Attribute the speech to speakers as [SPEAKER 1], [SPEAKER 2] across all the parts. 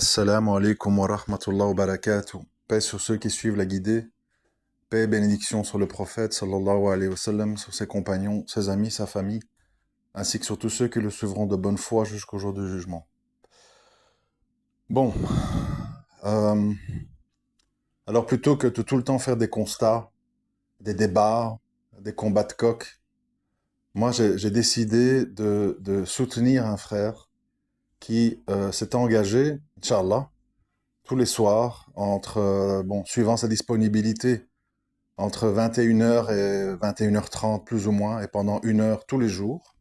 [SPEAKER 1] Assalamu alaikum wa rahmatullah wa barakatuh. Paix sur ceux qui suivent la guidée. Paix et bénédiction sur le prophète sallallahu alayhi wa sallam, sur ses compagnons, ses amis, sa famille, ainsi que sur tous ceux qui le suivront de bonne foi jusqu'au jour du jugement. Bon, euh, alors plutôt que de tout le temps faire des constats, des débats, des combats de coq, moi j'ai décidé de soutenir un frère qui s'est engagé, Inch'Allah, tous les soirs, suivant sa disponibilité, entre 21h et 21h30 plus ou moins, et pendant 1 heure tous les jours,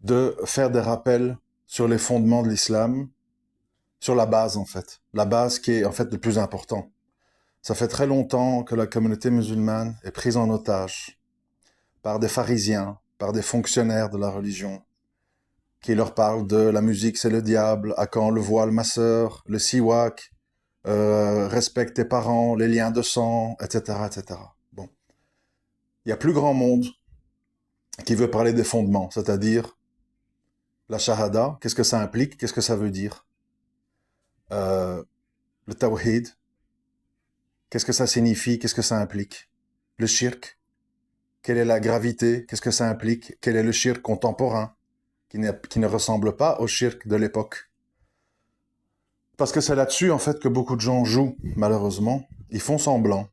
[SPEAKER 1] de faire des rappels sur les fondements de l'islam, sur la base en fait. La base qui est en fait le plus important. Ça fait très longtemps que la communauté musulmane est prise en otage par des pharisiens, par des fonctionnaires de la religion, qui leur parlent de la musique c'est le diable, à quand le voile ma sœur, le siwak, respecte tes parents, les liens de sang, etc., etc. Bon. Il y a plus grand monde qui veut parler des fondements, c'est-à-dire la shahada, qu'est-ce que ça implique, qu'est-ce que ça veut dire, le tawhid, qu'est-ce que ça signifie, qu'est-ce que ça implique, le shirk, quelle est la gravité, qu'est-ce que ça implique, quel est le shirk contemporain, qui ne ressemble pas au shirk de l'époque. Parce que c'est là-dessus, en fait, que beaucoup de gens jouent, malheureusement. Ils font semblant.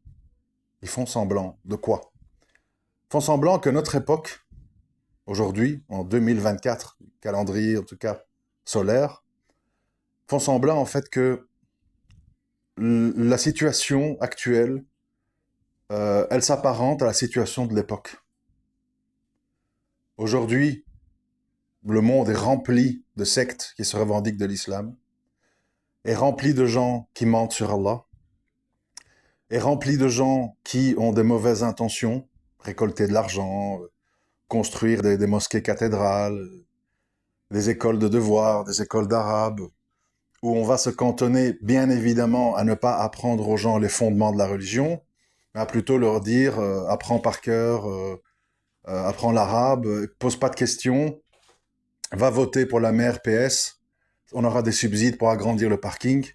[SPEAKER 1] Ils font semblant de quoi? Ils font semblant que notre époque, aujourd'hui, en 2024, calendrier en tout cas solaire, font semblant en fait que la situation actuelle, elle s'apparente à la situation de l'époque. Aujourd'hui, le monde est rempli de sectes qui se revendiquent de l'islam, est rempli de gens qui mentent sur Allah, est rempli de gens qui ont des mauvaises intentions, récolter de l'argent, construire des mosquées cathédrales, des écoles de devoirs, des écoles d'arabe, où on va se cantonner, bien évidemment, à ne pas apprendre aux gens les fondements de la religion, mais à plutôt leur dire apprends par cœur, apprends l'arabe, pose pas de questions, va voter pour la maire PS, on aura des subsides pour agrandir le parking,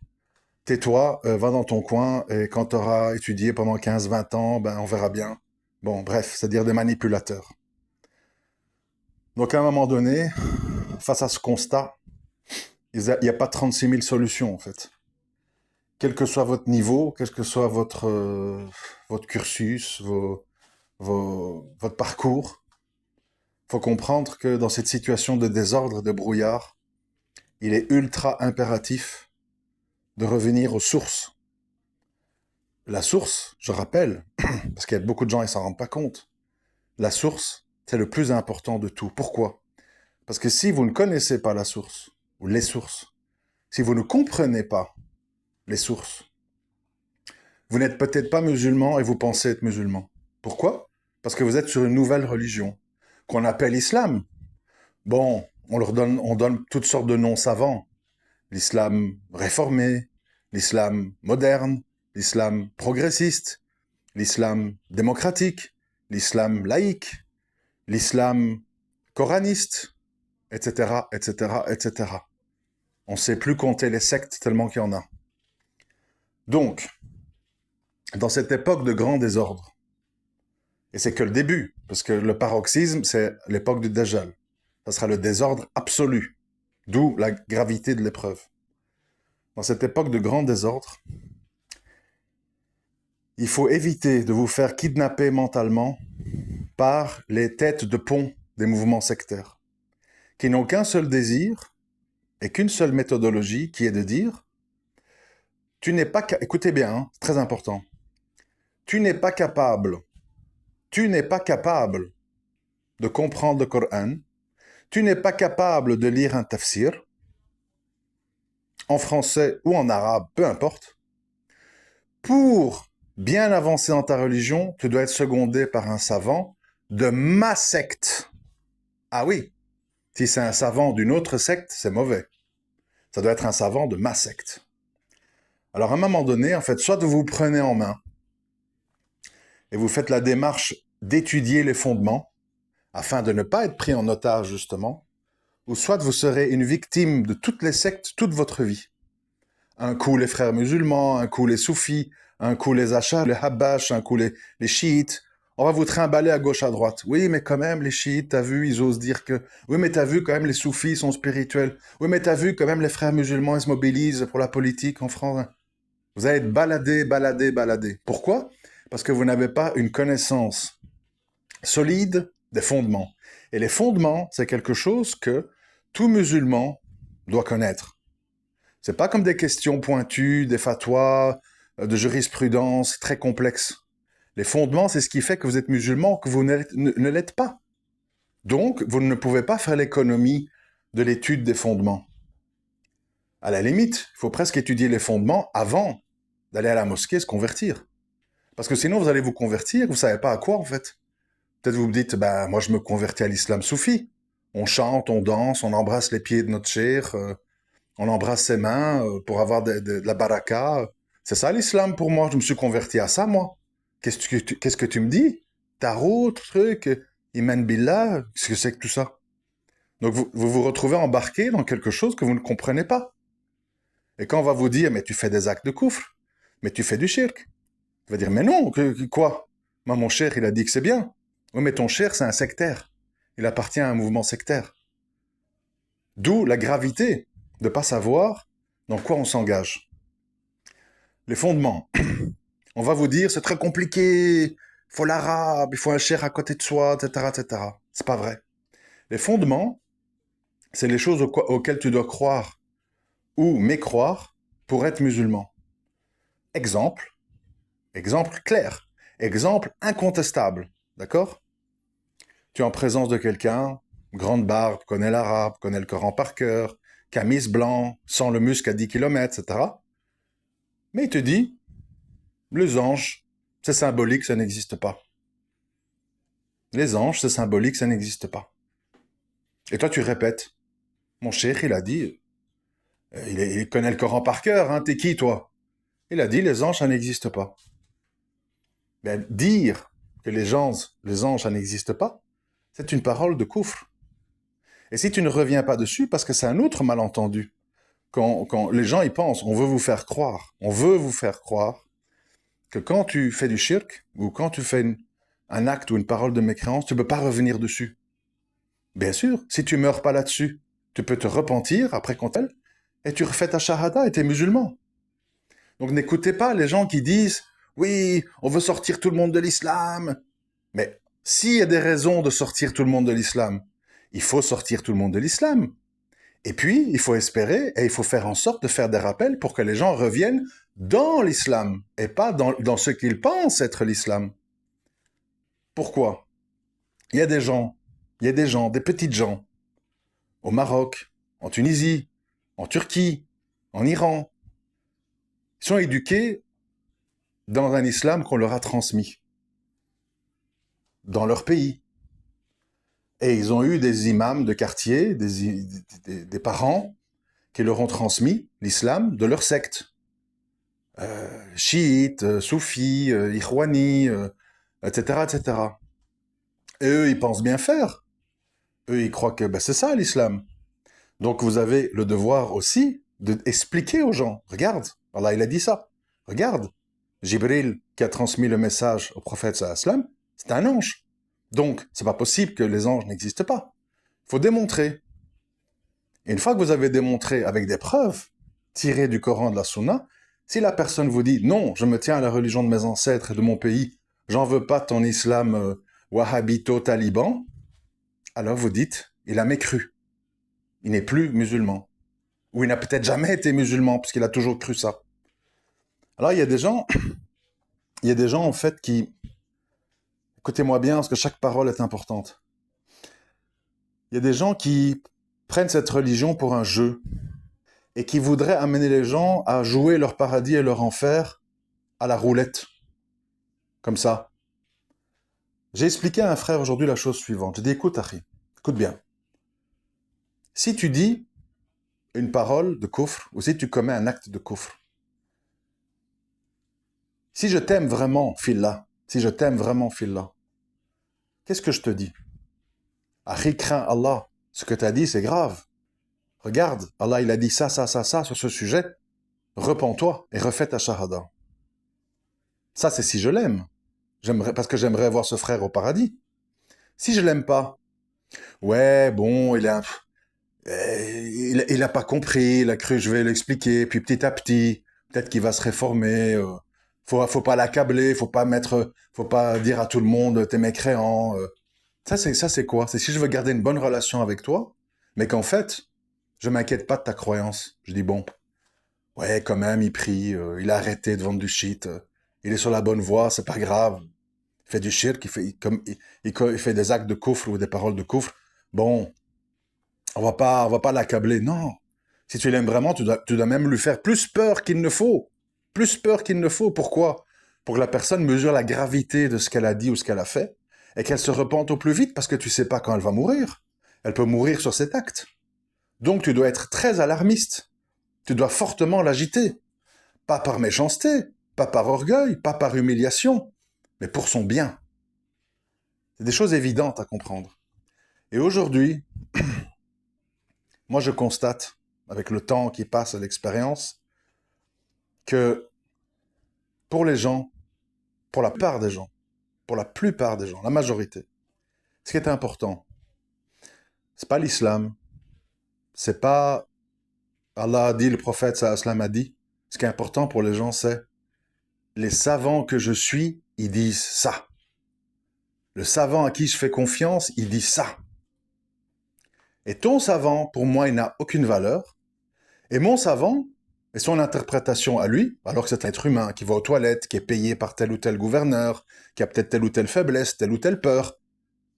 [SPEAKER 1] tais-toi, va dans ton coin, et quand tu auras étudié pendant 15-20 ans, ben on verra bien. Bon, bref, c'est-à-dire des manipulateurs. Donc à un moment donné, face à ce constat, il n'y a pas 36 000 solutions en fait. Quel que soit votre niveau, quel que soit votre cursus, votre parcours, il faut comprendre que dans cette situation de désordre, de brouillard, il est ultra impératif de revenir aux sources. La source, je rappelle, parce qu'il y a beaucoup de gens qui ne s'en rendent pas compte, la source, c'est le plus important de tout. Pourquoi? Parce que si vous ne connaissez pas la source, ou les sources, si vous ne comprenez pas les sources, vous n'êtes peut-être pas musulman et vous pensez être musulman. Pourquoi? Parce que vous êtes sur une nouvelle religion, qu'on appelle islam. Bon, on donne toutes sortes de noms savants. L'islam réformé, l'islam moderne, l'islam progressiste, l'islam démocratique, l'islam laïque, l'islam coraniste, etc., etc., etc. On ne sait plus compter les sectes tellement qu'il y en a. Donc, dans cette époque de grand désordre, et c'est que le début, parce que le paroxysme, c'est l'époque du Dajjal. Ça sera le désordre absolu, d'où la gravité de l'épreuve. Dans cette époque de grand désordre, il faut éviter de vous faire kidnapper mentalement par les têtes de pont des mouvements sectaires, qui n'ont qu'un seul désir et qu'une seule méthodologie, qui est de dire tu n'es pas... Écoutez bien, hein, très important. Tu n'es pas capable de comprendre le Coran, tu n'es pas capable de lire un tafsir, en français ou en arabe, peu importe. Pour bien avancer dans ta religion, tu dois être secondé par un savant de ma secte. Ah oui, si c'est un savant d'une autre secte, c'est mauvais. Ça doit être un savant de ma secte. Alors à un moment donné, en fait, soit vous vous prenez en main et vous faites la démarche d'étudier les fondements, afin de ne pas être pris en otage, justement, ou soit vous serez une victime de toutes les sectes toute votre vie. Un coup les frères musulmans, un coup les soufis, un coup les achats, les habbash, un coup les chiites. On va vous trimballer à gauche, à droite. Oui, mais quand même, les chiites, t'as vu, ils osent dire que... Oui, mais t'as vu, quand même, les soufis sont spirituels. Oui, mais t'as vu, quand même, les frères musulmans, ils se mobilisent pour la politique en France. Vous allez être baladé, baladé, baladé. Pourquoi? Parce que vous n'avez pas une connaissance solide des fondements. Et les fondements, c'est quelque chose que tout musulman doit connaître. C'est pas comme des questions pointues, des fatwas, de jurisprudence très complexes. Les fondements, c'est ce qui fait que vous êtes musulman, que vous ne l'êtes pas. Donc, vous ne pouvez pas faire l'économie de l'étude des fondements. À la limite, il faut presque étudier les fondements avant d'aller à la mosquée se convertir. Parce que sinon, vous allez vous convertir, vous savez pas à quoi, en fait. Peut-être vous me dites, ben, moi, je me convertis à l'islam soufi. On chante, on danse, on embrasse les pieds de notre cheikh, on embrasse ses mains pour avoir de la baraka. C'est ça l'islam pour moi. Je me suis converti à ça, moi. Qu'est-ce que tu me dis? Tarot, truc, Iman Billah, qu'est-ce que c'est que tout ça? Donc vous retrouvez embarqué dans quelque chose que vous ne comprenez pas. Et quand on va vous dire, mais tu fais des actes de kufr, mais tu fais du shirk. Tu vas dire, mais non, quoi? Moi, mon cher, il a dit que c'est bien. Oui, mais ton cher, c'est un sectaire. Il appartient à un mouvement sectaire. D'où la gravité de ne pas savoir dans quoi on s'engage. Les fondements. On va vous dire, c'est très compliqué, il faut l'arabe, il faut un cher à côté de soi, etc., etc. C'est pas vrai. Les fondements, c'est les choses auxquelles tu dois croire ou mécroire pour être musulman. Exemple, exemple clair, exemple incontestable, d'accord? Tu es en présence de quelqu'un, grande barbe, connaît l'arabe, connaît le Coran par cœur, camis blanc, sent le musc à 10 km, etc. Mais il te dit, les anges, c'est symbolique, ça n'existe pas. Les anges, c'est symbolique, ça n'existe pas. Et toi, tu répètes. Mon cheikh, il a dit, il connaît le Coran par cœur, hein, t'es qui, toi? Il a dit, les anges, ça n'existe pas. Ben, dire que les anges, ça n'existe pas, c'est une parole de coufre. Et si tu ne reviens pas dessus, parce que c'est un autre malentendu, quand les gens y pensent, on veut vous faire croire que quand tu fais du shirk, ou quand tu fais un acte ou une parole de mécréance, tu ne peux pas revenir dessus. Bien sûr, si tu meurs pas là-dessus, tu peux te repentir après qu'on t'aille, et tu refais ta shahada et t'es musulman. Donc n'écoutez pas les gens qui disent « Oui, on veut sortir tout le monde de l'islam ». Mais s'il y a des raisons de sortir tout le monde de l'islam, il faut sortir tout le monde de l'islam. Et puis, il faut espérer et il faut faire en sorte de faire des rappels pour que les gens reviennent dans l'islam et pas dans ce qu'ils pensent être l'islam. Pourquoi? Il y a des gens, des petites gens, au Maroc, en Tunisie, en Turquie, en Iran, ils sont éduqués dans un islam qu'on leur a transmis, dans leur pays. Et ils ont eu des imams de quartier, des parents qui leur ont transmis l'islam de leur secte. Chiites, soufis, ikhwani, etc., etc. Et eux, ils pensent bien faire. Eux, ils croient que c'est ça l'islam. Donc vous avez le devoir aussi d'expliquer aux gens. Regarde, Allah il a dit ça. Regarde, Jibril qui a transmis le message au prophète sallam, c'est un ange. Donc c'est pas possible que les anges n'existent pas. Il faut démontrer. Et une fois que vous avez démontré avec des preuves tirées du Coran et de la Sunna, si la personne vous dit non, je me tiens à la religion de mes ancêtres et de mon pays, j'en veux pas ton islam wahhabito-taliban, alors vous dites, il a mécru. Il n'est plus musulman. Ou il n'a peut-être jamais été musulman, parce qu'il a toujours cru ça. Alors il y a des gens, en fait qui, écoutez-moi bien, parce que chaque parole est importante. Il y a des gens qui prennent cette religion pour un jeu, et qui voudraient amener les gens à jouer leur paradis et leur enfer à la roulette. Comme ça. J'ai expliqué à un frère aujourd'hui la chose suivante. J'ai dit, écoute, Harry, écoute bien. Si tu dis une parole de kufr, ou si tu commets un acte de kufr, si je t'aime vraiment, fillah, qu'est-ce que je te dis? Harry, crains Allah. Ce que tu as dit, c'est grave. Regarde, Allah, il a dit ça, ça, ça, ça sur ce sujet. Repens-toi et refais ta shahada. Ça, c'est si je l'aime. Parce que j'aimerais voir ce frère au paradis. Si je l'aime pas, ouais, bon, il a pas compris, il a cru, je vais l'expliquer, puis petit à petit, peut-être qu'il va se réformer. Faut pas l'accabler, faut pas dire à tout le monde, t'es mécréant. Ça, c'est quoi? C'est si je veux garder une bonne relation avec toi, mais qu'en fait, je m'inquiète pas de ta croyance. Je dis bon, ouais, quand même, il prie, il a arrêté de vendre du shit, il est sur la bonne voie, c'est pas grave. Il fait du shirk, il fait des actes de coufre ou des paroles de coufre. Bon, on va pas l'accabler. Non. Si tu l'aimes vraiment, tu dois même lui faire plus peur qu'il ne faut. Plus peur qu'il ne faut. Pourquoi? Pour que la personne mesure la gravité de ce qu'elle a dit ou ce qu'elle a fait et qu'elle se repente au plus vite parce que tu sais pas quand elle va mourir. Elle peut mourir sur cet acte. Donc tu dois être très alarmiste. Tu dois fortement l'agiter. Pas par méchanceté, pas par orgueil, pas par humiliation, mais pour son bien. C'est des choses évidentes à comprendre. Et aujourd'hui, moi je constate, avec le temps qui passe et l'expérience, que pour les gens, pour la part des gens, pour la plupart des gens, la majorité, ce qui est important, c'est pas l'islam, c'est pas Allah a dit, le prophète sallam a dit. Ce qui est important pour les gens, c'est les savants que je suis, ils disent ça. Le savant à qui je fais confiance, il dit ça. Et ton savant, pour moi, il n'a aucune valeur. Et mon savant, et son interprétation à lui, alors que c'est un être humain qui va aux toilettes, qui est payé par tel ou tel gouverneur, qui a peut-être telle ou telle faiblesse, telle ou telle peur,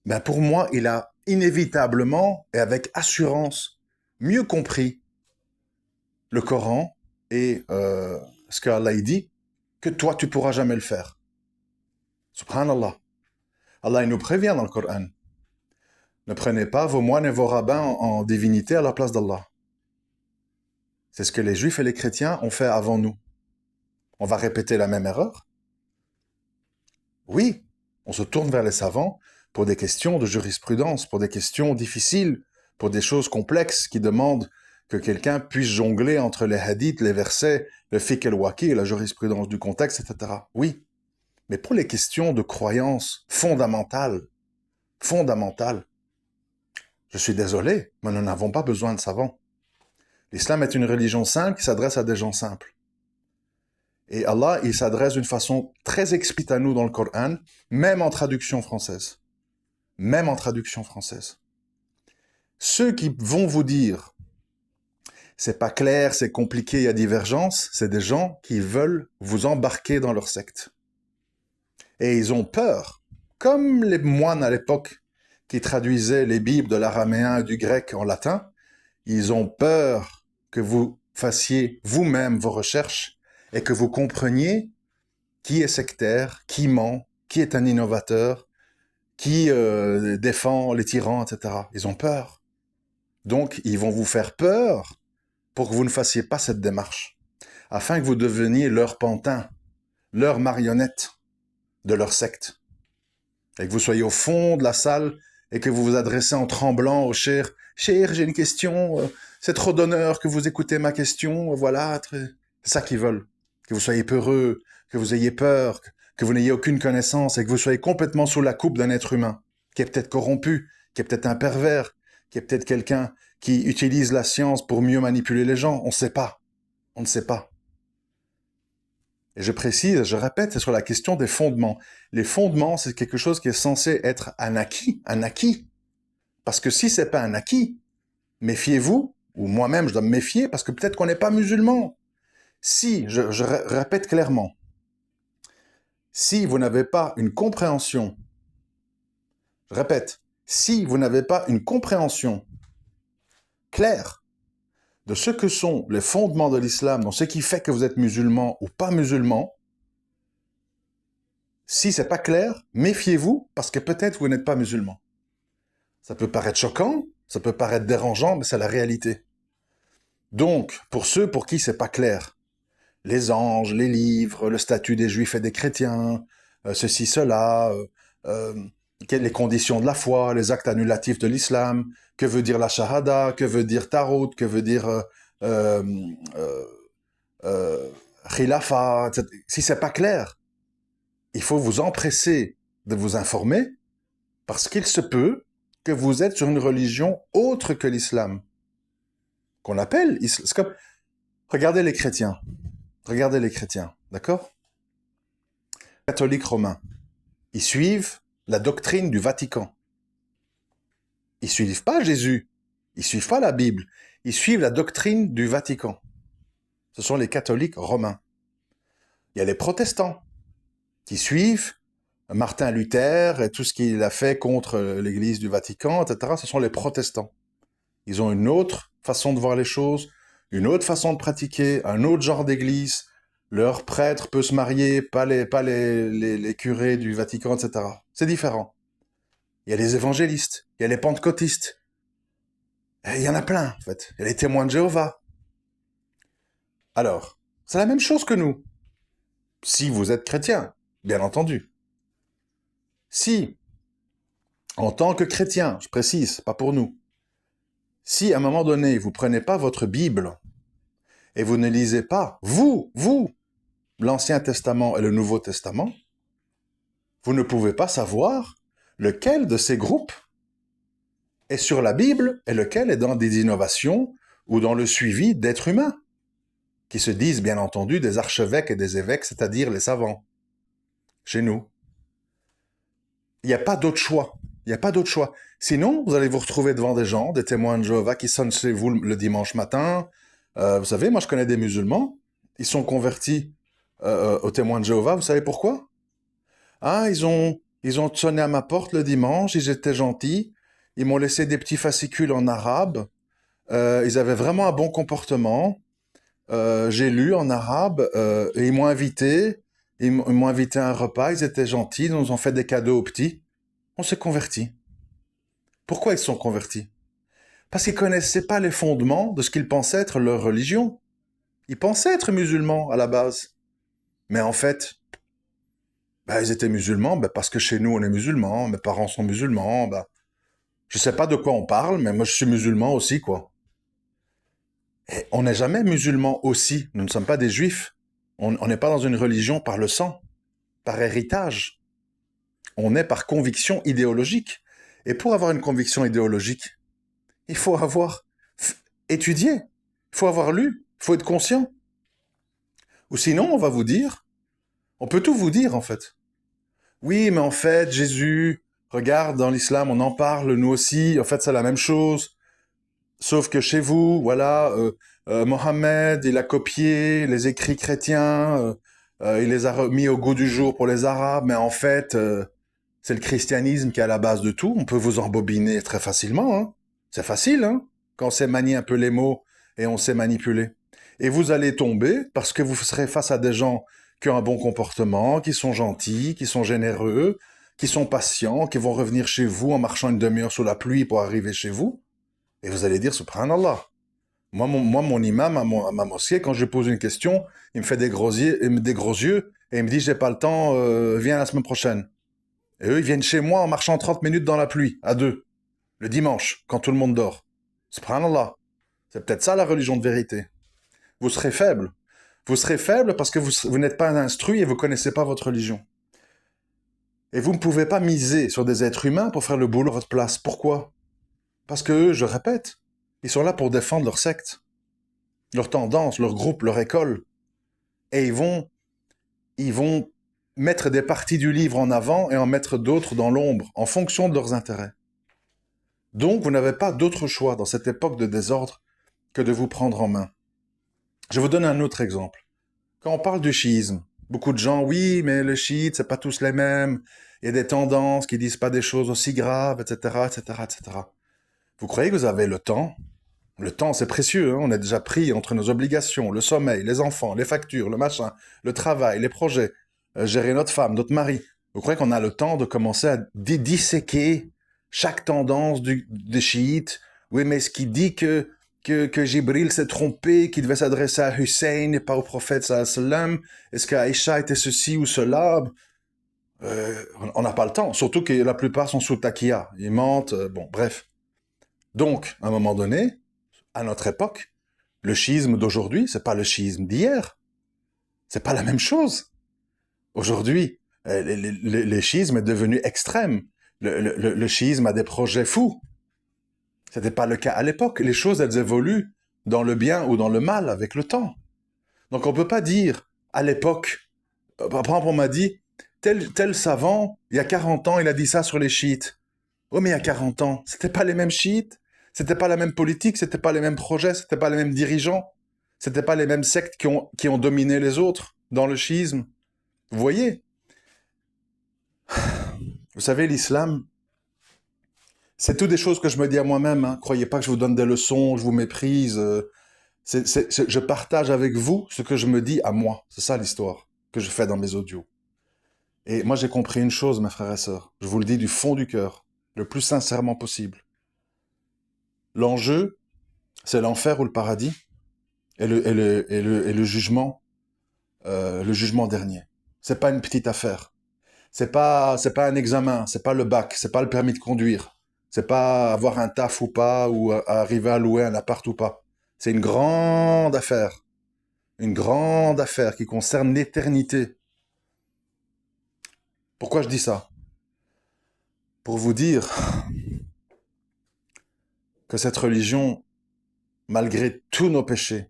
[SPEAKER 1] ben pour moi, il a inévitablement et avec assurance mieux compris le Coran et ce qu'Allah dit que toi, tu pourras jamais le faire. Subhanallah. Allah, il nous prévient dans le Coran. Ne prenez pas vos moines et vos rabbins en divinité à la place d'Allah. C'est ce que les juifs et les chrétiens ont fait avant nous. On va répéter la même erreur? Oui, on se tourne vers les savants pour des questions de jurisprudence, pour des questions difficiles, pour des choses complexes qui demandent que quelqu'un puisse jongler entre les hadiths, les versets, le fiqh al-waqi, la jurisprudence du contexte, etc. Oui, mais pour les questions de croyance fondamentales, je suis désolé, mais nous n'avons pas besoin de savants. L'islam est une religion simple qui s'adresse à des gens simples. Et Allah, il s'adresse d'une façon très explicite à nous dans le Coran, même en traduction française. Même en traduction française. Ceux qui vont vous dire c'est pas clair, c'est compliqué, il y a divergence, c'est des gens qui veulent vous embarquer dans leur secte. Et ils ont peur, comme les moines à l'époque qui traduisaient les Bibles de l'araméen et du grec en latin, ils ont peur que vous fassiez vous-même vos recherches et que vous compreniez qui est sectaire, qui ment, qui est un innovateur, qui défend les tyrans, etc. Ils ont peur. Donc, ils vont vous faire peur pour que vous ne fassiez pas cette démarche, afin que vous deveniez leur pantin, leur marionnette de leur secte, et que vous soyez au fond de la salle et que vous vous adressez en tremblant au cheikh. Cheikh, j'ai une question, c'est trop d'honneur que vous écoutez ma question, voilà. C'est ça qu'ils veulent, que vous soyez peureux, que vous ayez peur, que vous n'ayez aucune connaissance et que vous soyez complètement sous la coupe d'un être humain, qui est peut-être corrompu, qui est peut-être un pervers, qui est peut-être quelqu'un qui utilise la science pour mieux manipuler les gens. On ne sait pas. On ne sait pas. Et je précise, je répète, c'est sur la question des fondements. Les fondements, c'est quelque chose qui est censé être un acquis. Un acquis. Parce que si c'est pas un acquis, méfiez-vous, ou moi-même je dois me méfier, parce que peut-être qu'on n'est pas musulman. Si, je répète clairement, si vous n'avez pas une compréhension, je répète, si vous n'avez pas une compréhension claire de ce que sont les fondements de l'islam, donc ce qui fait que vous êtes musulman ou pas musulman, si c'est pas clair, méfiez-vous parce que peut-être vous n'êtes pas musulman. Ça peut paraître choquant, ça peut paraître dérangeant, mais c'est la réalité. Donc, pour ceux pour qui c'est pas clair, les anges, les livres, le statut des juifs et des chrétiens, ceci, cela, les conditions de la foi, les actes annulatifs de l'islam, que veut dire la shahada, que veut dire tarot, que veut dire euh, euh, euh, khilafa, etc. Si c'est pas clair, il faut vous empresser de vous informer parce qu'il se peut que vous êtes sur une religion autre que l'islam, qu'on appelle islam. Comme... Regardez les chrétiens, d'accord? Catholiques romains, ils suivent la doctrine du Vatican. Ils suivent pas Jésus, ils suivent pas la Bible, ils suivent la doctrine du Vatican. Ce sont les catholiques romains. Il y a les protestants qui suivent Martin Luther et tout ce qu'il a fait contre l'Église du Vatican, etc. Ce sont les protestants. Ils ont une autre façon de voir les choses, une autre façon de pratiquer, un autre genre d'église. Leur prêtre peut se marier, pas les curés du Vatican, etc. C'est différent. Il y a les évangélistes, il y a les pentecôtistes. Et il y en a plein, en fait. Il y a les témoins de Jéhovah. Alors, c'est la même chose que nous. Si vous êtes chrétien, bien entendu. Si, en tant que chrétien, je précise, pas pour nous, si à un moment donné, vous prenez pas votre Bible et vous ne lisez pas, vous, l'Ancien Testament et le Nouveau Testament, vous ne pouvez pas savoir lequel de ces groupes est sur la Bible et lequel est dans des innovations ou dans le suivi d'êtres humains, qui se disent bien entendu des archevêques et des évêques, c'est-à-dire les savants, chez nous. Il n'y a pas d'autre choix. Il n'y a pas d'autre choix. Sinon, vous allez vous retrouver devant des gens, des témoins de Jéhovah qui sonnent chez vous le dimanche matin. Vous savez, moi je connais des musulmans, ils sont convertis aux témoins de Jéhovah, vous savez pourquoi? Ah, ils ont sonné à ma porte le dimanche, ils étaient gentils, ils m'ont laissé des petits fascicules en arabe, ils avaient vraiment un bon comportement, j'ai lu en arabe, et ils m'ont invité, à un repas, ils étaient gentils, ils nous ont fait des cadeaux aux petits, on s'est convertis. Pourquoi ils se sont convertis? Parce qu'ils connaissaient pas les fondements de ce qu'ils pensaient être leur religion. Ils pensaient être musulmans à la base. Mais en fait, ils étaient musulmans parce que chez nous on est musulmans, mes parents sont musulmans. Je sais pas de quoi on parle, mais moi je suis musulman aussi, quoi. Et on n'est jamais musulman aussi. Nous ne sommes pas des juifs. On n'est pas dans une religion par le sang, par héritage. On est par conviction idéologique. Et pour avoir une conviction idéologique, il faut avoir étudié, il faut avoir lu, il faut être conscient. Ou sinon, on va vous dire, on peut tout vous dire en fait. Oui, mais en fait, Jésus, regarde, dans l'islam, on en parle, nous aussi, en fait, c'est la même chose. Sauf que chez vous, voilà, Mohammed, il a copié les écrits chrétiens, il les a remis au goût du jour pour les Arabes, mais en fait, c'est le christianisme qui est à la base de tout. On peut vous embobiner très facilement, hein. C'est facile, hein, quand on sait manier un peu les mots et on sait manipuler. Et vous allez tomber parce que vous serez face à des gens qui ont un bon comportement, qui sont gentils, qui sont généreux, qui sont patients, qui vont revenir chez vous en marchant une demi-heure sous la pluie pour arriver chez vous. Et vous allez dire, subhanallah. Mon imam à ma mosquée, quand je lui pose une question, il me fait des gros yeux, et il me dit, j'ai pas le temps, viens la semaine prochaine. Et eux, ils viennent chez moi en marchant 30 minutes dans la pluie, à deux, le dimanche, quand tout le monde dort. Subhanallah. C'est peut-être ça la religion de vérité. Vous serez faible. Vous serez faible parce que vous n'êtes pas instruit et vous ne connaissez pas votre religion. Et vous ne pouvez pas miser sur des êtres humains pour faire le boulot à votre place. Pourquoi? Parce que eux, je répète, ils sont là pour défendre leur secte, leur tendance, leur groupe, leur école. Et ils vont mettre des parties du livre en avant et en mettre d'autres dans l'ombre, en fonction de leurs intérêts. Donc, vous n'avez pas d'autre choix dans cette époque de désordre que de vous prendre en main. Je vais vous donner un autre exemple. Quand on parle du chiisme, beaucoup de gens, oui, mais les chiites, c'est pas tous les mêmes. Il y a des tendances qui disent pas des choses aussi graves, etc., etc., etc. Vous croyez que vous avez le temps? Le temps, c'est précieux, hein. On est déjà pris entre nos obligations, le sommeil, les enfants, les factures, le machin, le travail, les projets, gérer notre femme, notre mari. Vous croyez qu'on a le temps de commencer à disséquer chaque tendance des chiites? Oui, mais est-ce qu'il dit que Jibril s'est trompé, qu'il devait s'adresser à Hussein et pas au prophète sallam? Est-ce qu'Aïcha était ceci ou cela? On n'a pas le temps, surtout que la plupart sont sous taquilla. Ils mentent, bon, bref. Donc, à un moment donné, à notre époque, le chiisme d'aujourd'hui, c'est pas le chiisme d'hier. C'est pas la même chose. Aujourd'hui, le chiisme est devenu extrême. Le chiisme a des projets fous. C'était pas le cas à l'époque. Les choses, elles évoluent dans le bien ou dans le mal avec le temps. Donc on peut pas dire, à l'époque, par exemple, on m'a dit, tel savant, il y a 40 ans, il a dit ça sur les chiites. Oh, mais il y a 40 ans, c'était pas les mêmes chiites, c'était pas la même politique, c'était pas les mêmes projets, c'était pas les mêmes dirigeants, c'était pas les mêmes sectes qui ont dominé les autres dans le chiisme. Vous voyez? Vous savez, l'islam, c'est toutes des choses que je me dis à moi-même. Hein. Croyez pas que je vous donne des leçons, je vous méprise. Je partage avec vous ce que je me dis à moi. C'est ça l'histoire que je fais dans mes audios. Et moi, j'ai compris une chose, mes frères et sœurs. Je vous le dis du fond du cœur, le plus sincèrement possible. L'enjeu, c'est l'enfer ou le paradis et le jugement dernier. C'est pas une petite affaire. C'est pas un examen, c'est pas le bac, c'est pas le permis de conduire. C'est pas avoir un taf ou pas, ou arriver à louer un appart ou pas. C'est une grande affaire qui concerne l'éternité. Pourquoi je dis ça? Pour vous dire que cette religion, malgré tous nos péchés,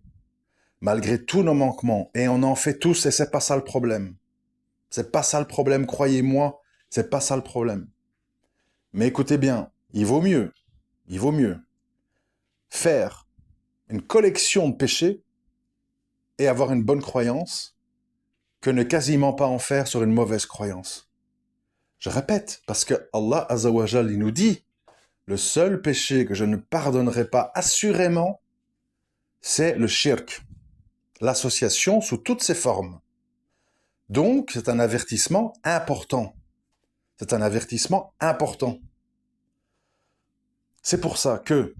[SPEAKER 1] malgré tous nos manquements, et on en fait tous, et c'est pas ça le problème. C'est pas ça le problème, croyez-moi, c'est pas ça le problème. Mais écoutez bien, il vaut mieux faire une collection de péchés et avoir une bonne croyance que ne quasiment pas en faire sur une mauvaise croyance. Je répète, parce que Allah Azzawajal, il nous dit, le seul péché que je ne pardonnerai pas assurément, c'est le shirk, l'association sous toutes ses formes. Donc, c'est un avertissement important. C'est un avertissement important. C'est pour ça que,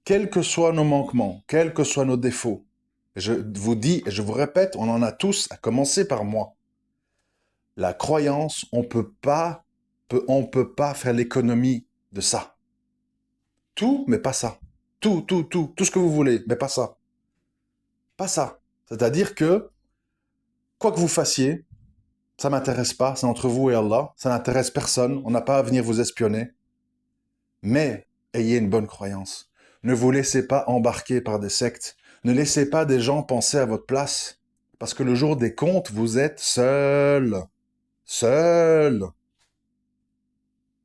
[SPEAKER 1] quels que soient nos manquements, quels que soient nos défauts, je vous dis et je vous répète, on en a tous, à commencer par moi. La croyance, on peut pas faire l'économie de ça. Tout, mais pas ça. Tout ce que vous voulez, mais pas ça. Pas ça. C'est-à-dire que, quoi que vous fassiez, ça m'intéresse pas, c'est entre vous et Allah, ça n'intéresse personne, on n'a pas à venir vous espionner. Mais ayez une bonne croyance. Ne vous laissez pas embarquer par des sectes. Ne laissez pas des gens penser à votre place. Parce que le jour des comptes, vous êtes seul. Seul.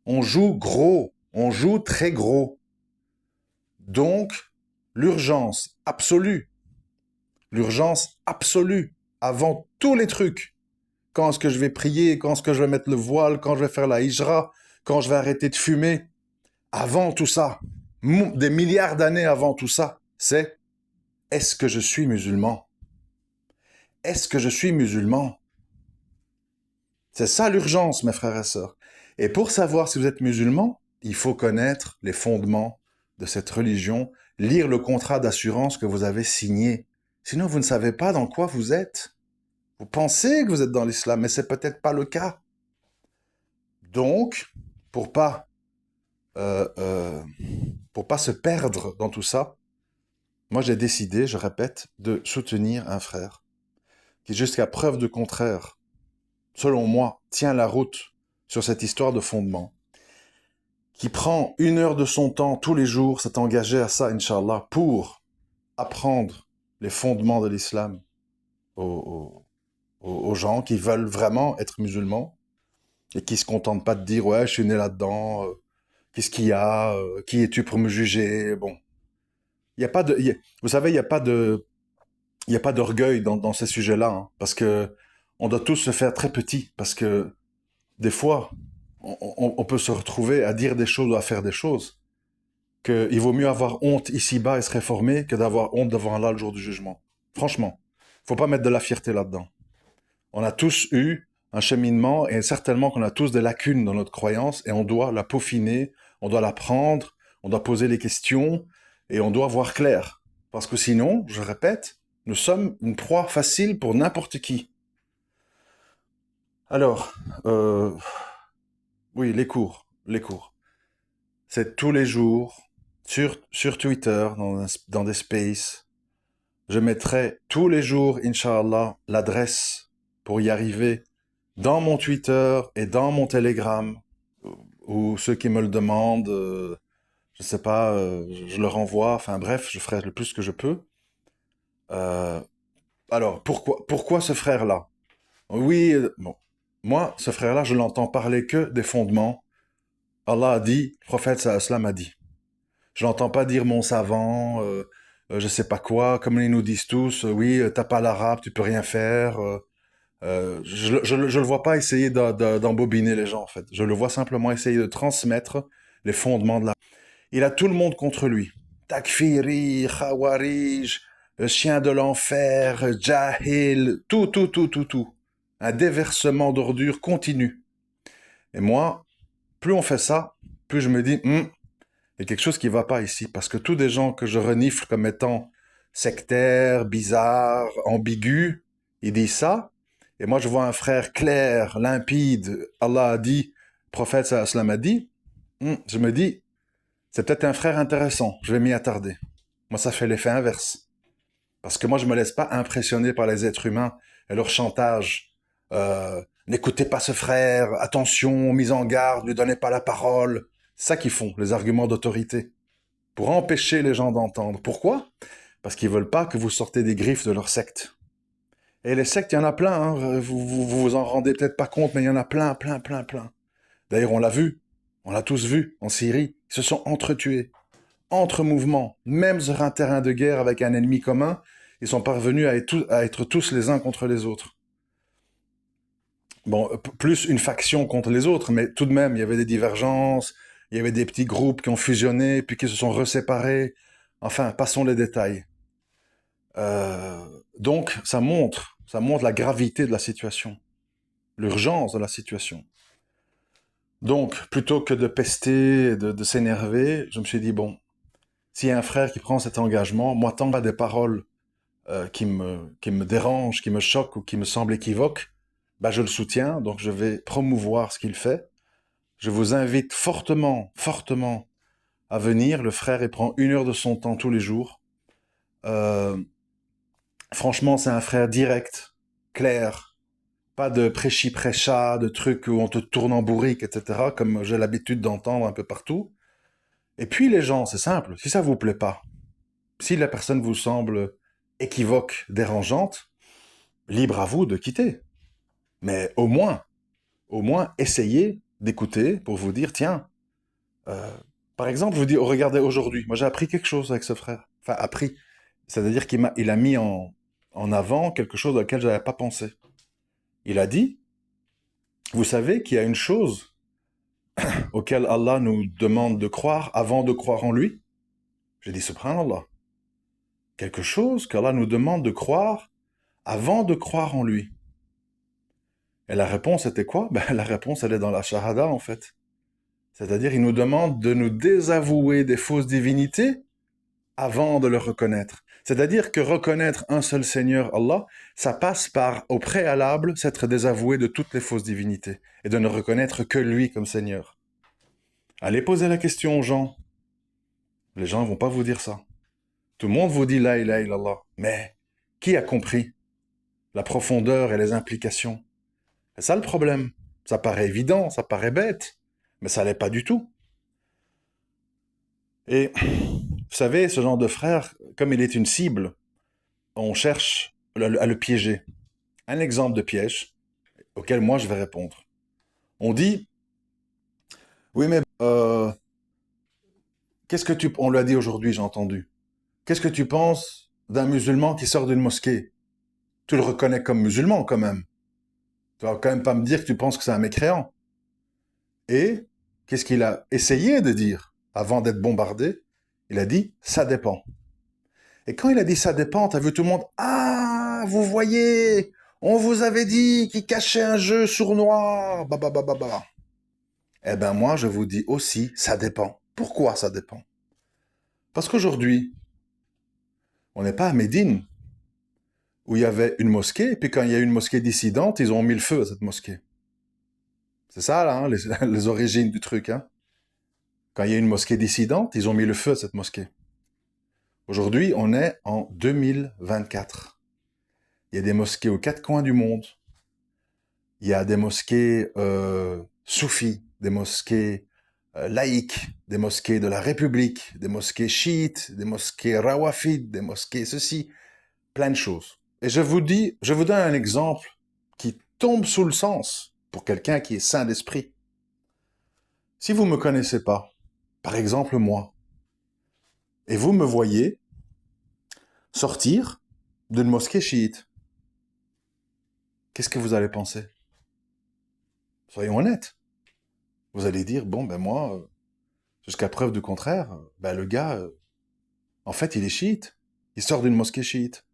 [SPEAKER 1] On joue gros. On joue très gros. Donc, l'urgence absolue, avant tous les trucs. Quand est-ce que je vais prier, quand est-ce que je vais mettre le voile, quand je vais faire la hijra, quand je vais arrêter de fumer, avant tout ça, des milliards d'années avant tout ça, c'est est-ce que je suis musulman? Est-ce que je suis musulman? C'est ça l'urgence, mes frères et sœurs. Et pour savoir si vous êtes musulman, il faut connaître les fondements de cette religion, lire le contrat d'assurance que vous avez signé. Sinon, vous ne savez pas dans quoi vous êtes. Vous pensez que vous êtes dans l'islam, mais c'est peut-être pas le cas. Donc, pour pas, euh, euh, pour pas se perdre dans tout ça, moi j'ai décidé, je répète, de soutenir un frère qui, jusqu'à preuve de contraire, selon moi, tient la route sur cette histoire de fondement, qui prend 1 heure de son temps tous les jours, s'est engagé à ça, Inch'Allah, pour apprendre les fondements de l'islam aux gens qui veulent vraiment être musulmans et qui se contentent pas de dire ouais, je suis né là-dedans, qu'est-ce qu'il y a, qui es-tu pour me juger, bon. Il y a pas de, vous savez, il y a pas d'orgueil dans ces sujets-là, hein, parce que on doit tous se faire très petits, parce que des fois, on peut se retrouver à dire des choses ou à faire des choses, qu'il vaut mieux avoir honte ici-bas et se réformer que d'avoir honte devant Allah le jour du jugement. Franchement, faut pas mettre de la fierté là-dedans. On a tous eu un cheminement et certainement qu'on a tous des lacunes dans notre croyance et on doit la peaufiner, on doit la prendre, on doit poser les questions et on doit voir clair. Parce que sinon, je répète, nous sommes une proie facile pour n'importe qui. Alors, oui, les cours, les cours. C'est tous les jours, sur Twitter, dans des spaces. Je mettrai tous les jours, Inch'Allah, l'adresse pour y arriver dans mon Twitter et dans mon Telegram, ou ceux qui me le demandent, je sais pas, je leur envoie, enfin bref, je ferai le plus que je peux. Euh, alors, pourquoi ce frère-là? Oui, bon, moi, ce frère-là, je l'entends parler que des fondements. Allah a dit, le prophète sallam a dit. Je l'entends pas dire mon savant, je sais pas quoi, comme ils nous disent tous, oui, t'as pas l'arabe, tu peux rien faire. Je le vois pas essayer d'embobiner les gens, en fait. Je le vois simplement essayer de transmettre les fondements de la... Il a tout le monde contre lui. Takfiri, Khawarij, chien de l'enfer, Jahil, tout. Un déversement d'ordures continu. Et moi, plus on fait ça, plus je me dis, il y a quelque chose qui va pas ici. Parce que tous des gens que je renifle comme étant sectaires, bizarres, ambigus, ils disent ça. Et moi, je vois un frère clair, limpide. Allah a dit, le prophète sallam a dit. Je me dis, c'est peut-être un frère intéressant. Je vais m'y attarder. Moi, ça fait l'effet inverse. Parce que moi, je me laisse pas impressionner par les êtres humains et leur chantage. N'écoutez pas ce frère, attention, mise en garde, lui donnez pas la parole. C'est ça qu'ils font, les arguments d'autorité. Pour empêcher les gens d'entendre. Pourquoi? Parce qu'ils veulent pas que vous sortez des griffes de leur secte. Et les sectes, il y en a plein, hein. Vous en rendez peut-être pas compte, mais il y en a plein. D'ailleurs, on l'a vu. On l'a tous vu en Syrie. Ils se sont entretués. Entre mouvements, même sur un terrain de guerre avec un ennemi commun, ils sont parvenus à être tous les uns contre les autres. Bon, plus une faction contre les autres, mais tout de même, il y avait des divergences, il y avait des petits groupes qui ont fusionné, puis qui se sont reséparés. Enfin, passons les détails. Euh, donc, ça montre la gravité de la situation, l'urgence de la situation. Donc, plutôt que de pester, de s'énerver, je me suis dit, bon, s'il y a un frère qui prend cet engagement, moi, tant pas des paroles qui me dérangent, qui me choquent ou qui me semblent équivoques, bah, je le soutiens, donc je vais promouvoir ce qu'il fait. Je vous invite fortement à venir. Le frère, il prend 1 heure de son temps tous les jours. Euh, Franchement, c'est un frère direct, clair, pas de prêchi-prêcha, de trucs où on te tourne en bourrique, etc., comme j'ai l'habitude d'entendre un peu partout. Et puis les gens, c'est simple, si ça vous plaît pas, si la personne vous semble équivoque, dérangeante, libre à vous de quitter. Mais au moins, essayez d'écouter pour vous dire, tiens, euh, par exemple, je vous dis, oh, regardez aujourd'hui, moi j'ai appris quelque chose avec ce frère. Enfin, appris, c'est-à-dire il a mis en avant quelque chose auquel je n'avais pas pensé. Il a dit, vous savez qu'il y a une chose auquel Allah nous demande de croire avant de croire en lui. J'ai dit, subhanallah, quelque chose qu'Allah nous demande de croire avant de croire en lui. Et la réponse était quoi? Ben, la réponse, elle est dans la shahada, en fait. C'est-à-dire, il nous demande de nous désavouer des fausses divinités avant de le reconnaître. C'est-à-dire que reconnaître un seul Seigneur, Allah, ça passe par, au préalable, s'être désavoué de toutes les fausses divinités et de ne reconnaître que lui comme Seigneur. Allez poser la question aux gens. Les gens ne vont pas vous dire ça. Tout le monde vous dit la ilaha illallah. Mais qui a compris la profondeur et les implications? C'est ça le problème. Ça paraît évident, ça paraît bête, mais ça l'est pas du tout. Et vous savez, ce genre de frère, comme il est une cible, on cherche à le piéger. Un exemple de piège auquel moi je vais répondre. On dit, oui mais qu'est-ce que tu... On l'a dit aujourd'hui, j'ai entendu. Qu'est-ce que tu penses d'un musulman qui sort d'une mosquée? Tu le reconnais comme musulman quand même. Tu vas quand même pas me dire que tu penses que c'est un mécréant. Et qu'est-ce qu'il a essayé de dire avant d'être bombardé? Il a dit, ça dépend. Et quand il a dit ça dépend, t'as vu tout le monde, ah, vous voyez, on vous avait dit qu'il cachait un jeu sournois, bah. Eh ben moi, je vous dis aussi, ça dépend. Pourquoi ça dépend? Parce qu'aujourd'hui, on n'est pas à Médine, où il y avait une mosquée, et puis quand il y a eu une mosquée dissidente, ils ont mis le feu à cette mosquée. C'est ça, là, hein, les origines du truc. Hein. Quand il y a une mosquée dissidente, ils ont mis le feu à cette mosquée. Aujourd'hui, on est en 2024. Il y a des mosquées aux quatre coins du monde. Il y a des mosquées soufis, des mosquées laïques, des mosquées de la République, des mosquées chiites, des mosquées rawafides, des mosquées ceci, plein de choses. Et je vous donne un exemple qui tombe sous le sens pour quelqu'un qui est sain d'esprit. Si vous me connaissez pas, par exemple moi, et vous me voyez sortir d'une mosquée chiite, qu'est-ce que vous allez penser? Soyons honnêtes. Vous allez dire, bon, ben moi, jusqu'à preuve du contraire, ben le gars, en fait, il est chiite. Il sort d'une mosquée chiite.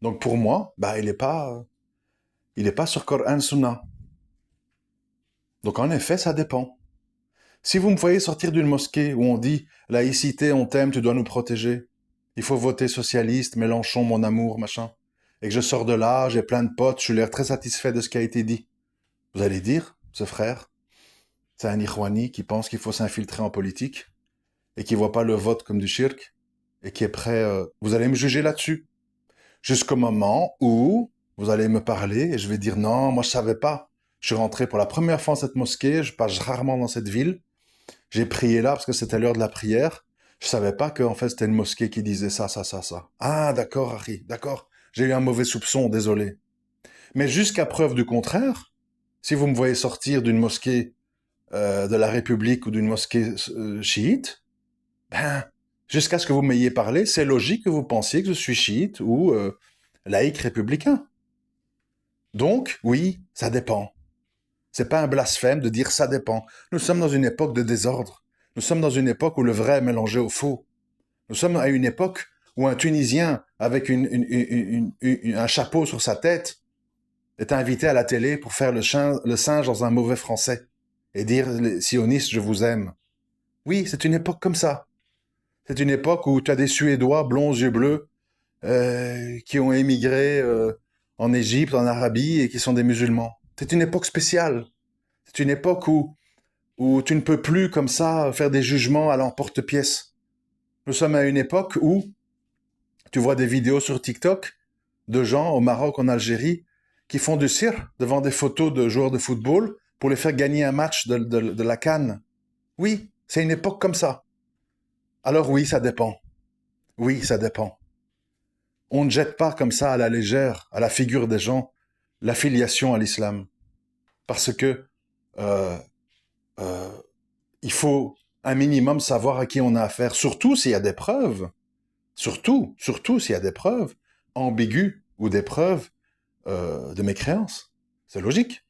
[SPEAKER 1] Donc pour moi, ben il est pas sur Coran Sunnah. Donc en effet, ça dépend. Si vous me voyez sortir d'une mosquée où on dit laïcité, on t'aime, tu dois nous protéger, il faut voter socialiste, Mélenchon, mon amour, machin, et que je sors de là, j'ai plein de potes, je suis l'air très satisfait de ce qui a été dit, vous allez dire, ce frère, c'est un Irwani qui pense qu'il faut s'infiltrer en politique et qui voit pas le vote comme du shirk et qui est prêt. Vous allez me juger là-dessus jusqu'au moment où vous allez me parler et je vais dire non, moi je savais pas. Je suis rentré pour la première fois dans cette mosquée, je passe rarement dans cette ville. J'ai prié là parce que c'était l'heure de la prière. Je savais pas qu'en fait c'était une mosquée qui disait ça, ça, ça, ça. Ah d'accord, Harry, d'accord. J'ai eu un mauvais soupçon, désolé. Mais jusqu'à preuve du contraire, si vous me voyez sortir d'une mosquée de la République ou d'une mosquée chiite, ben, jusqu'à ce que vous m'ayez parlé, c'est logique que vous pensiez que je suis chiite ou laïque républicain. Donc, oui, ça dépend. C'est pas un blasphème de dire ça dépend. Nous sommes dans une époque de désordre. Nous sommes dans une époque où le vrai est mélangé au faux. Nous sommes à une époque où un Tunisien avec un chapeau sur sa tête est invité à la télé pour faire le singe dans un mauvais français et dire les sionistes, je vous aime. Oui, c'est une époque comme ça. C'est une époque où tu as des Suédois blonds, yeux bleus, qui ont émigré en Égypte, en Arabie, et qui sont des musulmans. C'est une époque spéciale. C'est une époque où tu ne peux plus, comme ça, faire des jugements à l'emporte-pièce. Nous sommes à une époque où tu vois des vidéos sur TikTok de gens au Maroc, en Algérie, qui font du cirque devant des photos de joueurs de football pour les faire gagner un match de la CAN. Oui, c'est une époque comme ça. Alors oui, ça dépend. Oui, ça dépend. On ne jette pas comme ça à la légère, à la figure des gens, l'affiliation à l'islam. Parce que euh, euh, il faut un minimum savoir à qui on a affaire, surtout s'il y a des preuves, surtout s'il y a des preuves ambiguës ou des preuves de mécréance. C'est logique.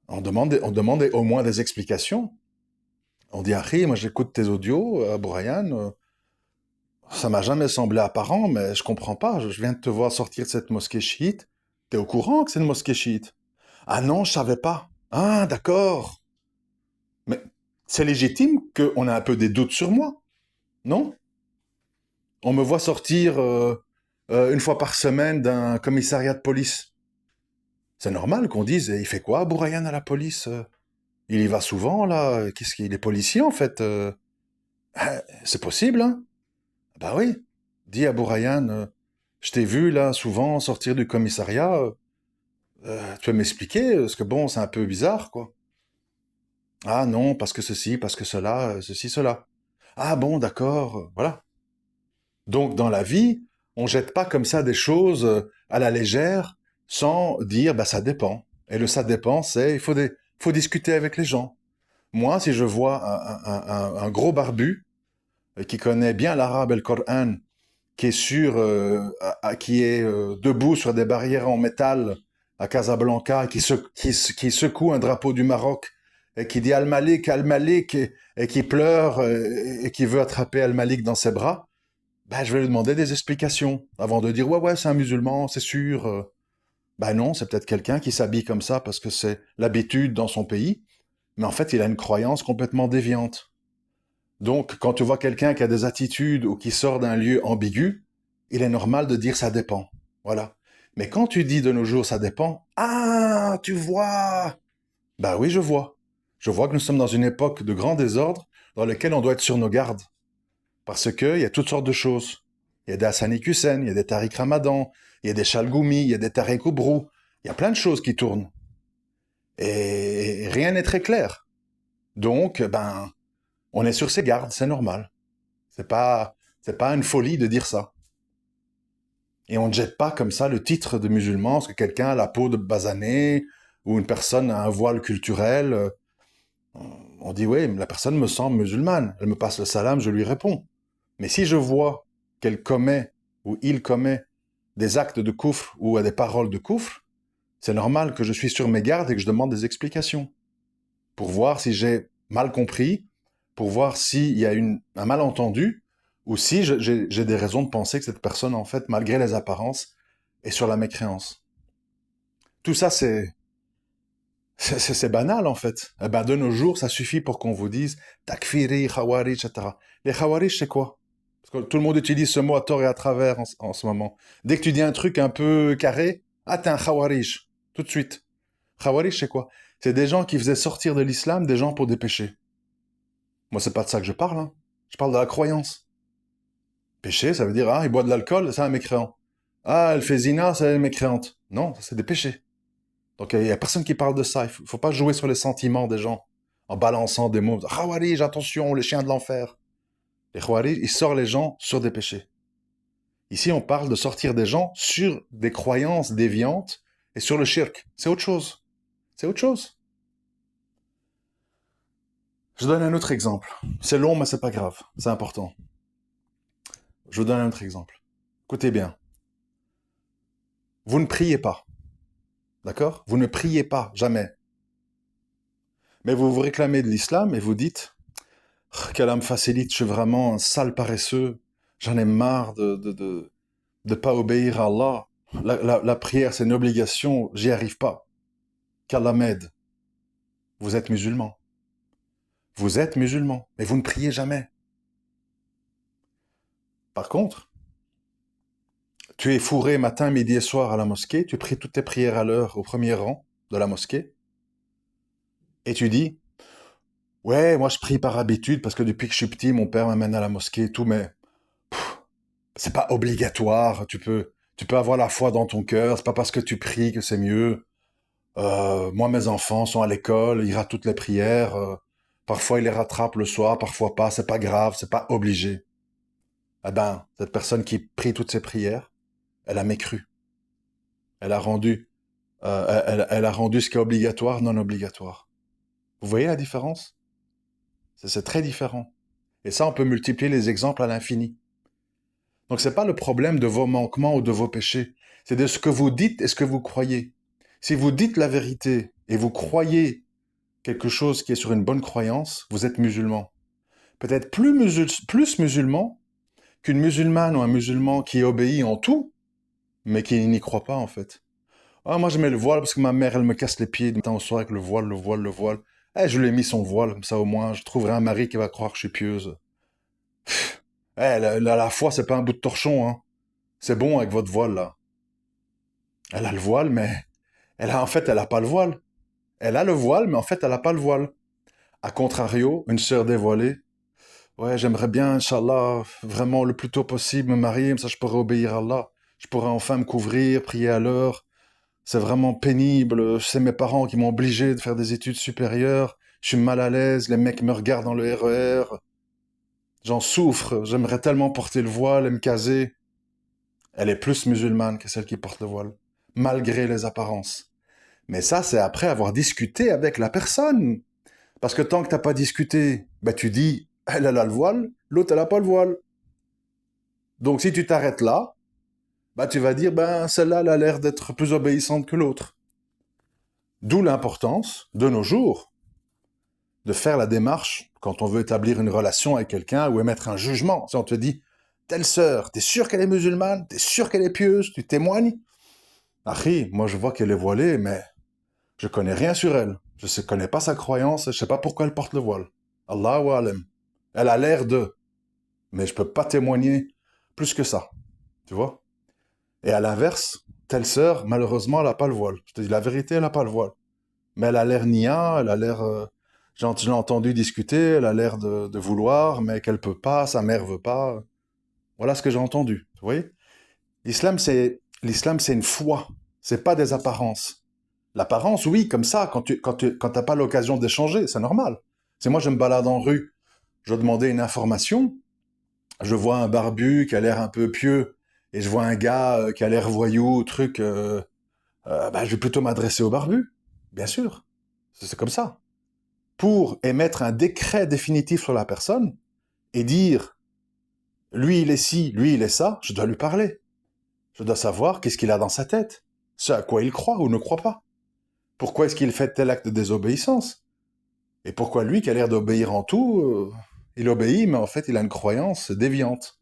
[SPEAKER 1] On demande au moins des explications. On dit, Harry, moi j'écoute tes audios, Bourayan, ça m'a jamais semblé apparent, mais je comprends pas. Je viens de te voir sortir de cette mosquée chiite. T'es au courant que c'est une mosquée chiite? Ah non, je savais pas. Ah, d'accord. Mais c'est légitime qu'on ait un peu des doutes sur moi, non? On me voit sortir une fois par semaine d'un commissariat de police. C'est normal qu'on dise, il fait quoi, Bourayan, à la police? Il y va souvent, là? Qu'est-ce qu'il est policier, en fait? C'est possible, hein? Bah oui. Dis à Bourayan, je t'ai vu, là, souvent sortir du commissariat. Tu vas m'expliquer? Parce que bon, c'est un peu bizarre, quoi. Ah non, parce que ceci, parce que cela, ceci, cela. Ah bon, d'accord, voilà. Donc dans la vie, on jette pas comme ça des choses à la légère sans dire bah ça dépend. Et le ça dépend, c'est faut discuter avec les gens. Moi, si je vois un gros barbu qui connaît bien l'arabe et le Coran, qui est qui est debout sur des barrières en métal à Casablanca, qui secoue un drapeau du Maroc et qui dit Al Malik, et qui pleure et qui veut attraper Al Malik dans ses bras, ben, je vais lui demander des explications avant de dire ouais, ouais, c'est un musulman, c'est sûr. Ben non, c'est peut-être quelqu'un qui s'habille comme ça parce que c'est l'habitude dans son pays, mais en fait, il a une croyance complètement déviante. Donc, quand tu vois quelqu'un qui a des attitudes ou qui sort d'un lieu ambigu, il est normal de dire ça dépend. Voilà. Mais quand tu dis de nos jours ça dépend, ah, tu vois, Ben oui, je vois. Je vois que nous sommes dans une époque de grand désordre dans lequel on doit être sur nos gardes. Parce qu'il y a toutes sortes de choses. Il y a des Hassani Hussein, il y a des Tariq Ramadan, il y a des Chalgoumi, il y a des Tariq Oubrou. Il y a plein de choses qui tournent. Et rien n'est très clair. Donc, ben, on est sur ses gardes, c'est normal. C'est pas une folie de dire ça. Et on ne jette pas comme ça le titre de musulman parce que quelqu'un a la peau de basané ou une personne a un voile culturel. On dit, oui, la personne me semble musulmane. Elle me passe le salam, je lui réponds. Mais si je vois qu'elle commet ou il commet des actes de koufr ou des paroles de koufr, c'est normal que je suis sur mes gardes et que je demande des explications pour voir si j'ai mal compris, pour voir s'il y a un malentendu ou si j'ai des raisons de penser que cette personne, en fait, malgré les apparences, est sur la mécréance. Tout ça, c'est banal, en fait. Eh ben, de nos jours, ça suffit pour qu'on vous dise takfiri, khawarij, etc. Les khawarij, c'est quoi? Parce que tout le monde utilise ce mot à tort et à travers en ce moment. Dès que tu dis un truc un peu carré, ah, t'es un khawarij. Tout de suite. Khawarij, c'est quoi? C'est des gens qui faisaient sortir de l'islam des gens pour des péchés. Moi, c'est pas de ça que je parle, hein. Je parle de la croyance. Péché, ça veut dire, ah, il boit de l'alcool, c'est un mécréant. Ah, elle fait zina, c'est une mécréante. Non, ça, c'est des péchés. Donc, il y a personne qui parle de ça. Il faut pas jouer sur les sentiments des gens en balançant des mots. Khawarij, attention, les chiens de l'enfer. Les Khawarij, ils sortent les gens sur des péchés. Ici, on parle de sortir des gens sur des croyances déviantes et sur le shirk. C'est autre chose. C'est autre chose. Je donne un autre exemple. C'est long, mais c'est pas grave. C'est important. Je vous donne un autre exemple. Écoutez bien. Vous ne priez pas. D'accord? Vous ne priez pas, jamais. Mais vous vous réclamez de l'islam et vous dites qu'Allah me facilite, je suis vraiment un sale paresseux. J'en ai marre de pas obéir à Allah. La prière, c'est une obligation, j'y arrive pas. Qu'Allah m'aide. Vous êtes musulman. Vous êtes musulman, mais vous ne priez jamais. Par contre, tu es fourré matin, midi et soir à la mosquée, tu pries toutes tes prières à l'heure au premier rang de la mosquée, et tu dis, ouais, moi je prie par habitude parce que depuis que je suis petit, mon père m'amène à la mosquée et tout, mais c'est pas obligatoire. Tu peux avoir la foi dans ton cœur. C'est pas parce que tu pries que c'est mieux. Moi, mes enfants sont à l'école, ils ratent toutes les prières. Parfois, ils les rattrapent le soir, parfois pas. C'est pas grave, c'est pas obligé. Eh ben, cette personne qui prie toutes ses prières, elle a mécru. Elle a rendu, elle a rendu ce qui est obligatoire non obligatoire. Vous voyez la différence? C'est très différent. Et ça, on peut multiplier les exemples à l'infini. Donc, c'est pas le problème de vos manquements ou de vos péchés. C'est de ce que vous dites et ce que vous croyez. Si vous dites la vérité et vous croyez quelque chose qui est sur une bonne croyance, vous êtes musulman. Peut-être plus musulman qu'une musulmane ou un musulman qui obéit en tout, mais qui n'y croit pas en fait. Ah, moi je mets le voile parce que ma mère elle me casse les pieds du matin au soir avec le voile, le voile, le voile. Eh, je lui ai mis son voile, comme ça au moins je trouverai un mari qui va croire que je suis pieuse. Eh, la foi c'est pas un bout de torchon, hein. C'est bon avec votre voile là. Elle a le voile, mais en fait elle a pas le voile. Elle a le voile, mais en fait elle a pas le voile. A contrario, une sœur dévoilée, ouais, j'aimerais bien, Inch'Allah, vraiment le plus tôt possible me marier, comme ça je pourrais obéir à Allah. Je pourrais enfin me couvrir, prier à l'heure. C'est vraiment pénible. C'est mes parents qui m'ont obligé de faire des études supérieures. Je suis mal à l'aise, les mecs me regardent dans le RER. J'en souffre, j'aimerais tellement porter le voile et me caser. Elle est plus musulmane que celle qui porte le voile, malgré les apparences. Mais ça, c'est après avoir discuté avec la personne. Parce que tant que t'as pas discuté, bah tu dis, elle a le voile, l'autre elle a pas le voile. Donc si tu t'arrêtes là, bah tu vas dire, ben celle-là elle a l'air d'être plus obéissante que l'autre. D'où l'importance, de nos jours, de faire la démarche quand on veut établir une relation avec quelqu'un ou émettre un jugement. Si on te dit, telle sœur, t'es sûr qu'elle est musulmane, t'es sûr qu'elle est pieuse, tu témoignes? Achi, moi je vois qu'elle est voilée, mais je connais rien sur elle. Je ne connais pas sa croyance, je sais pas pourquoi elle porte le voile. Allahu alam. Elle a l'air de, mais je peux pas témoigner plus que ça. Tu vois? Et à l'inverse, telle sœur, malheureusement, elle a pas le voile. Je te dis la vérité, elle a pas le voile. Mais elle a l'air nia, elle a l'air... je l'ai entendu discuter, elle a l'air de vouloir, mais qu'elle peut pas, sa mère veut pas. Voilà ce que j'ai entendu. Vous voyez? L'islam, c'est une foi. C'est pas des apparences. L'apparence, oui, comme ça, quand t'as pas l'occasion d'échanger, c'est normal. C'est moi, je me balade en rue, je dois demander une information, je vois un barbu qui a l'air un peu pieux, et je vois un gars qui a l'air voyou, truc, bah, je vais plutôt m'adresser au barbu, bien sûr. C'est comme ça. Pour émettre un décret définitif sur la personne et dire, lui il est ci, lui il est ça, je dois lui parler. Je dois savoir qu'est-ce qu'il a dans sa tête, ce à quoi il croit ou ne croit pas. Pourquoi est-ce qu'il fait tel acte de désobéissance? Et pourquoi lui, qui a l'air d'obéir en tout, il obéit, mais en fait, il a une croyance déviante.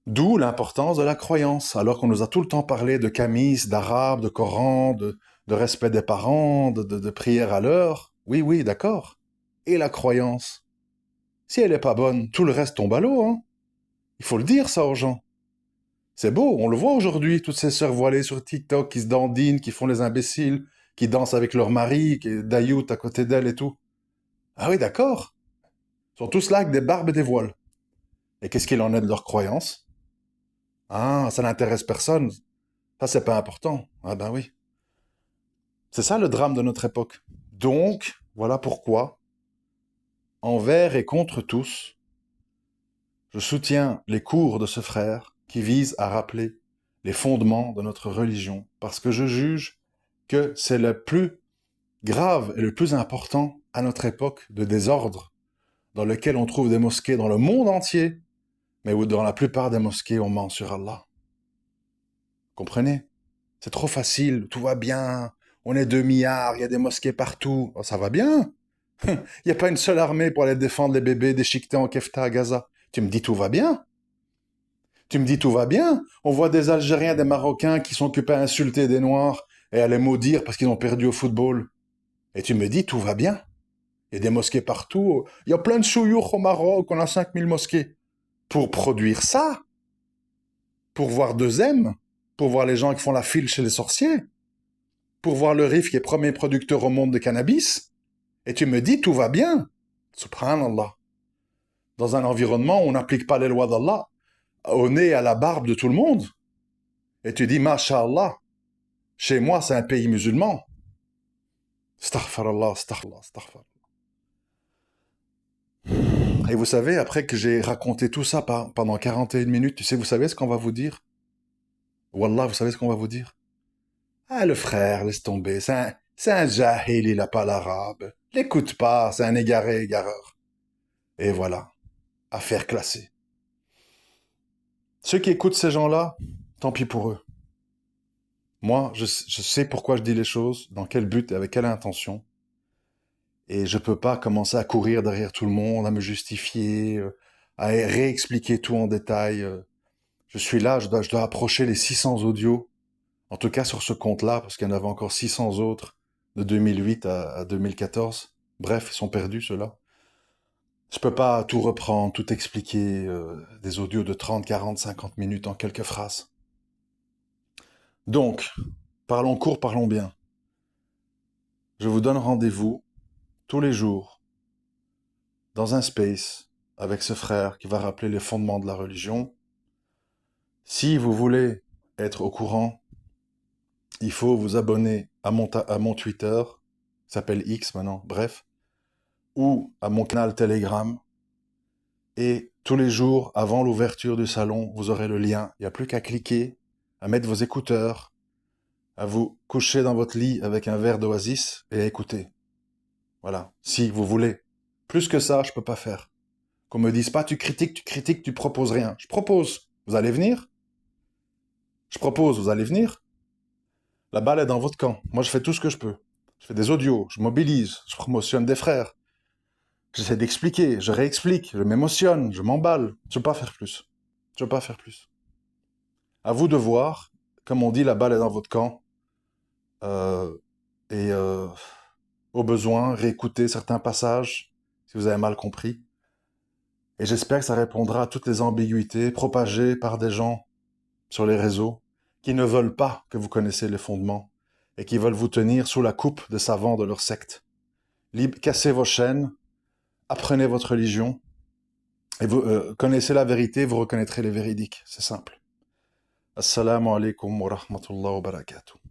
[SPEAKER 1] D'où l'importance de la croyance, alors qu'on nous a tout le temps parlé de camis, d'arabe, de Coran, de respect des parents, de prière à l'heure. Oui, oui, d'accord. Et la croyance? Si elle n'est pas bonne, tout le reste tombe à l'eau, hein. Il faut le dire, ça, aux gens. C'est beau, on le voit aujourd'hui, toutes ces sœurs voilées sur TikTok qui se dandinent, qui font les imbéciles, qui dansent avec leur mari, qui Dayout à côté d'elle et tout. Ah oui, d'accord. Ils sont tous là avec des barbes et des voiles. Et qu'est-ce qu'il en est de leurs croyances? Ah, ça n'intéresse personne. Ça, c'est pas important. Ah ben oui. C'est ça le drame de notre époque. Donc, voilà pourquoi, envers et contre tous, je soutiens les cours de ce frère qui visent à rappeler les fondements de notre religion, parce que je juge que c'est le plus grave et le plus important à notre époque de désordre, dans lequel on trouve des mosquées dans le monde entier, mais où dans la plupart des mosquées, on ment sur Allah. Comprenez? C'est trop facile, tout va bien, on est 2 milliards, il y a des mosquées partout. Oh, ça va bien. Il n'y a pas une seule armée pour aller défendre les bébés déchiquetés en Kefta à Gaza. Tu me dis tout va bien? Tu me dis tout va bien? On voit des Algériens, des Marocains qui sont occupés à insulter des Noirs et à les maudire parce qu'ils ont perdu au football. Et tu me dis tout va bien? Il y a des mosquées partout. Il y a plein de chouyours au Maroc, on a 5000 mosquées. Pour produire ça? Pour voir 2M? Pour voir les gens qui font la file chez les sorciers? Pour voir le RIF qui est premier producteur au monde de cannabis? Et tu me dis tout va bien? Subhanallah. Dans un environnement où on n'applique pas les lois d'Allah, au nez et à la barbe de tout le monde. Et tu dis, Masha'Allah, chez moi c'est un pays musulman. Astaghfirullah, astaghfirullah, astaghfirullah. Et vous savez, après que j'ai raconté tout ça pendant 41 minutes, vous savez ce qu'on va vous dire? Wallah, vous savez ce qu'on va vous dire? Ah, le frère, laisse tomber, c'est un jahil, il n'a pas l'arabe. L'écoute pas, c'est un égaré, égareur. Et voilà, affaire classée. Ceux qui écoutent ces gens-là, tant pis pour eux. Moi, je sais pourquoi je dis les choses, dans quel but et avec quelle intention. Et je peux pas commencer à courir derrière tout le monde, à me justifier, à réexpliquer tout en détail. Je suis là, je dois approcher les 600 audios, en tout cas sur ce compte-là, parce qu'il y en avait encore 600 autres de 2008 à 2014. Bref, ils sont perdus, ceux-là. Je peux pas tout reprendre, tout expliquer, des audios de 30, 40, 50 minutes en quelques phrases. Donc, parlons court, parlons bien. Je vous donne rendez-vous tous les jours dans un space avec ce frère qui va rappeler les fondements de la religion. Si vous voulez être au courant, il faut vous abonner à mon Twitter, qui s'appelle X maintenant, bref, ou à mon canal Telegram. Et tous les jours, avant l'ouverture du salon, vous aurez le lien. Il n'y a plus qu'à cliquer, à mettre vos écouteurs, à vous coucher dans votre lit avec un verre d'oasis et à écouter. Voilà, si vous voulez. Plus que ça, je peux pas faire. Qu'on me dise pas, tu critiques, tu proposes rien. Je propose. Vous allez venir? Je propose, vous allez venir? La balle est dans votre camp. Moi, je fais tout ce que je peux. Je fais des audios, je mobilise, je promotionne des frères. J'essaie d'expliquer, je réexplique, je m'émotionne, je m'emballe. Je peux pas faire plus. Je peux pas faire plus. À vous de voir. Comme on dit, la balle est dans votre camp. Euh, et au besoin, réécouter certains passages si vous avez mal compris. Et j'espère que ça répondra à toutes les ambiguïtés propagées par des gens sur les réseaux qui ne veulent pas que vous connaissiez les fondements, et qui veulent vous tenir sous la coupe des savants de leur secte. Cassez vos chaînes, apprenez votre religion, et vous connaissez la vérité, vous reconnaîtrez les véridiques. C'est simple. Assalamu alaikum wa rahmatullahi wa barakatuh.